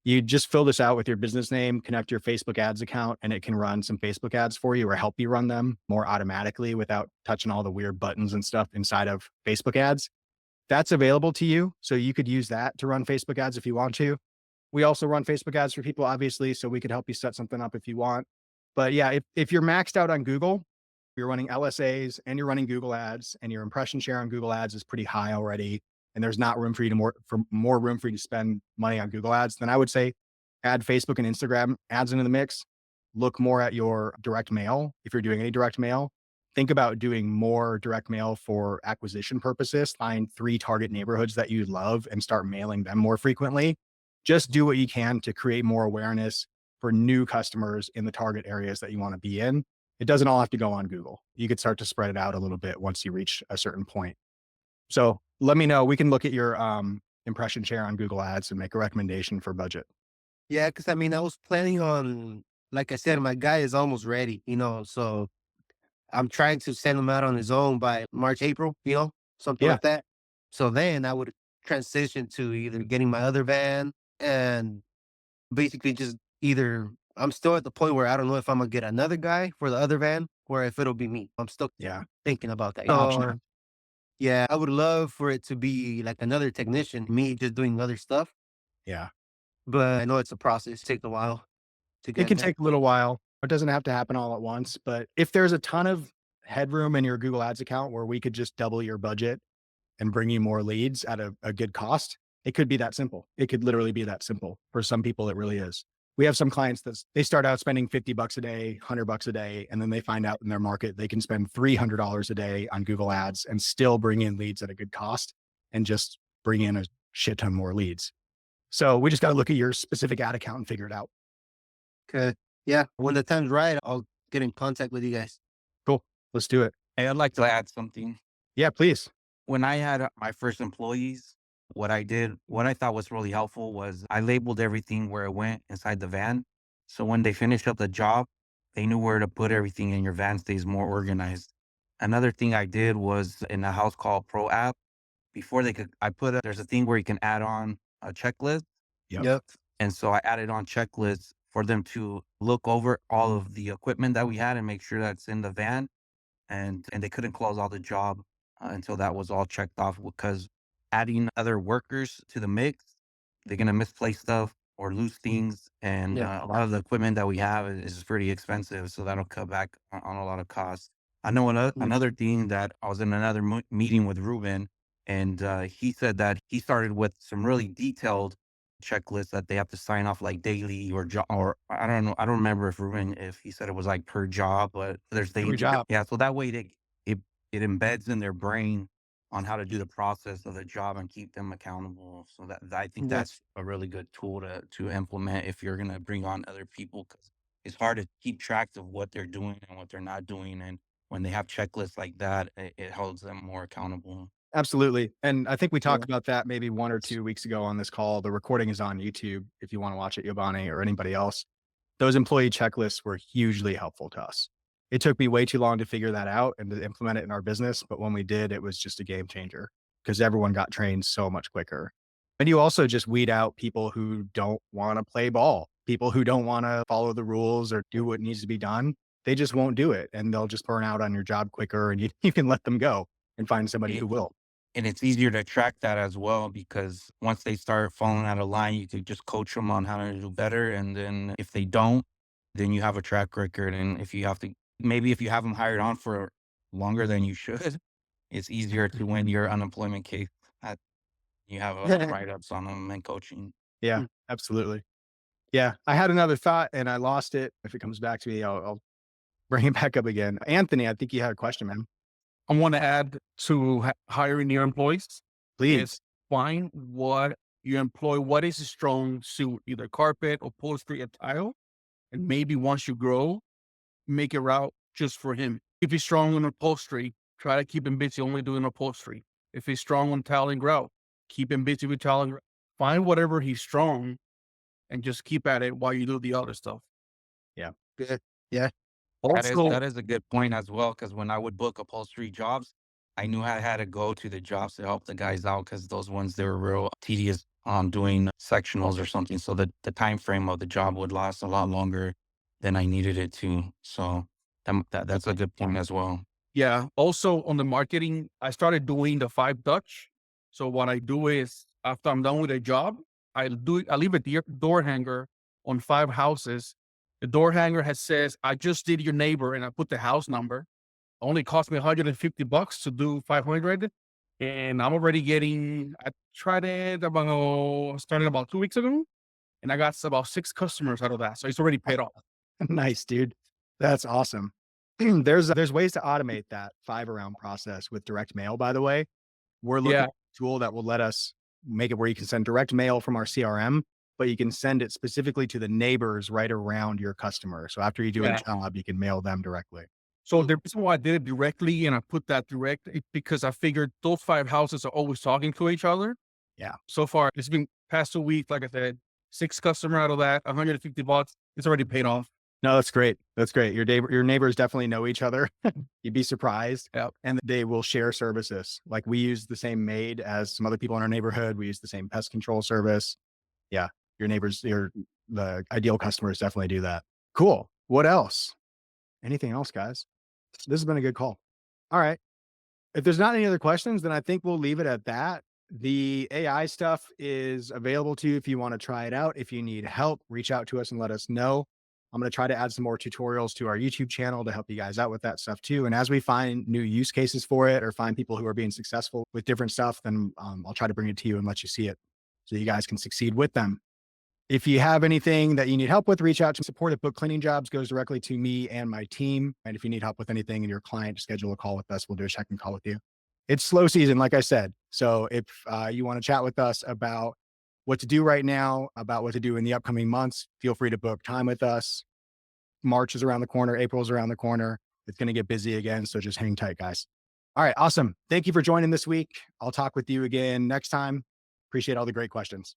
You just fill this out with your business name, connect your Facebook ads account, and it can run some Facebook ads for you or help you run them more automatically without touching all the weird buttons and stuff inside of Facebook ads. That's available to you. So you could use that to run Facebook ads if you want to. We also run Facebook ads for people, obviously, so we could help you set something up if you want. But yeah, if you're maxed out on Google, you're running LSAs and you're running Google ads and your impression share on Google ads is pretty high already, and there's not room for you to more room for you to spend money on Google ads, then I would say add Facebook and Instagram ads into the mix. Look more at your direct mail. If you're doing any direct mail, think about doing more direct mail for acquisition purposes. Find 3 target neighborhoods that you love and start mailing them more frequently. Just do what you can to create more awareness for new customers in the target areas that you want to be in. It doesn't all have to go on Google. You could start to spread it out a little bit once you reach a certain point. So let me know. We can look at your impression share on Google Ads and make a recommendation for budget. Yeah, because I mean, I was planning on, like I said, my guy is almost ready, so I'm trying to send him out on his own by March, April, something Yeah. like that. So then I would transition to either getting my other van and basically just either I'm still at the point where I don't know if I'm gonna get another guy for the other van or if it'll be me. I'm still Yeah. thinking about that. Option. Yeah, I would love for it to be like another technician, me just doing other stuff. Yeah. But I know it's a process, takes a while to It get can that. take a little while. It doesn't have to happen all at once. But if there's a ton of headroom in your Google Ads account where we could just double your budget and bring you more leads at a good cost, it could be that simple. It could literally be that simple. For some people, it really is. We have some clients that they start out spending $50 a day, $100 a day, and then they find out in their market they can spend $300 a day on Google Ads and still bring in leads at a good cost and just bring in a shit ton more leads. So we just got to look at your specific ad account and figure it out. Okay. Yeah. When the time's right, I'll get in contact with you guys. Cool. Let's do it. Hey, I'd like to add something. Yeah, please. When I had my first employees, what I thought was really helpful was I labeled everything where it went inside the van. So when they finished up the job, they knew where to put everything and your van stays more organized. Another thing I did was in a house call Pro app, before they could, there's a thing where you can add on a checklist. Yep. Yep. And so I added on checklists for them to look over all of the equipment that we had and make sure that's in the van. And they couldn't close out the job until that was all checked off because adding other workers to the mix, they're gonna misplace stuff or lose things, and Yeah. a lot of the equipment that we have is pretty expensive, so that'll cut back on a lot of costs. I know Yeah. another thing that I was in another meeting with Ruben, and he said that he started with some really detailed checklists that they have to sign off like daily or job, or I don't know. I don't remember if he said it was like per job, but there's Every daily. job. Yeah, so that way it it embeds in their brain on how to do the process of the job and keep them accountable. So that I think Yeah. that's a really good tool to implement if you're gonna bring on other people because it's hard to keep track of what they're doing and what they're not doing. And when they have checklists like that, it holds them more accountable. Absolutely. And I think we talked Yeah. about that maybe 1 or 2 weeks ago on this call. The recording is on YouTube if you want to watch it, Yobany or anybody else. Those employee checklists were hugely helpful to us. It took me way too long to figure that out and to implement it in our business, but when we did, it was just a game changer because everyone got trained so much quicker. And you also just weed out people who don't want to play ball, people who don't want to follow the rules or do what needs to be done. They just won't do it and they'll just burn out on your job quicker and you can let them go and find somebody who will. And it's easier to track that as well because once they start falling out of line, you could just coach them on how to do better. And then if they don't, then you have a track record. And if you have to, maybe if you have them hired on for longer than you should, it's easier to win your unemployment case. At, you have write-ups on them and coaching. Yeah, absolutely. Yeah. I had another thought and I lost it. If it comes back to me, I'll bring it back up again. Anthony, I think you had a question, man. I want to add to hiring your employees Please. is find what your employee, what is his strong suit, either carpet, upholstery, or tile. And maybe once you grow, make a route just for him. If he's strong on upholstery, try to keep him busy only doing upholstery. If he's strong on tile and grout, keep him busy with tile and grout. Find whatever he's strong and just keep at it while you do the other stuff. Good. Yeah. Also, That is a good point as well, because when I would book upholstery jobs, I knew I had to go to the jobs to help the guys out, because those ones, they were real tedious on doing sectionals or something. So the time frame of the job would last a lot longer than I needed it to. So that's a good point as well. yeah. Also on the marketing, I started doing the 5 Dutch. So what I do is after I'm done with a job, I leave a door hanger on 5 houses. The door hanger says, I just did your neighbor, and I put the house number. Only cost me $150 to do 500. And I'm already I tried it started about 2 weeks ago, and I got about 6 customers out of that. So it's already paid off. Nice, dude. That's awesome. There's ways to automate that 5 around process with direct mail, by the way. We're looking Yeah. at a tool that will let us make it where you can send direct mail from our CRM, but you can send it specifically to the neighbors right around your customer. So after you do Yeah. a job, you can mail them directly. So the reason why I did it directly and I put that direct is because I figured those 5 houses are always talking to each other. Yeah. So far, it's been past 2 weeks. Like I said, 6 customer out of that, $150. It's already paid off. No, that's great. That's great. Your neighbors definitely know each other. You'd be surprised. Yep. And they will share services. Like we use the same maid as some other people in our neighborhood. We use the same pest control service. Yeah. Your neighbors, the ideal customers definitely do that. Cool. What else? Anything else, guys? This has been a good call. All right. If there's not any other questions, then I think we'll leave it at that. The AI stuff is available to you if you want to try it out. If you need help, reach out to us and let us know. I'm going to try to add some more tutorials to our YouTube channel to help you guys out with that stuff too. And as we find new use cases for it or find people who are being successful with different stuff, then I'll try to bring it to you and let you see it so you guys can succeed with them. If you have anything that you need help with, reach out to support at Book Cleaning Jobs, goes directly to me and my team. And if you need help with anything and your client, schedule a call with us. We'll do a check-in call with you. It's slow season, like I said. So if you want to chat with us about what to do right now, about what to do in the upcoming months, feel free to book time with us. March is around the corner. April is around the corner. It's going to get busy again. So just hang tight, guys. All right. Awesome. Thank you for joining this week. I'll talk with you again next time. Appreciate all the great questions.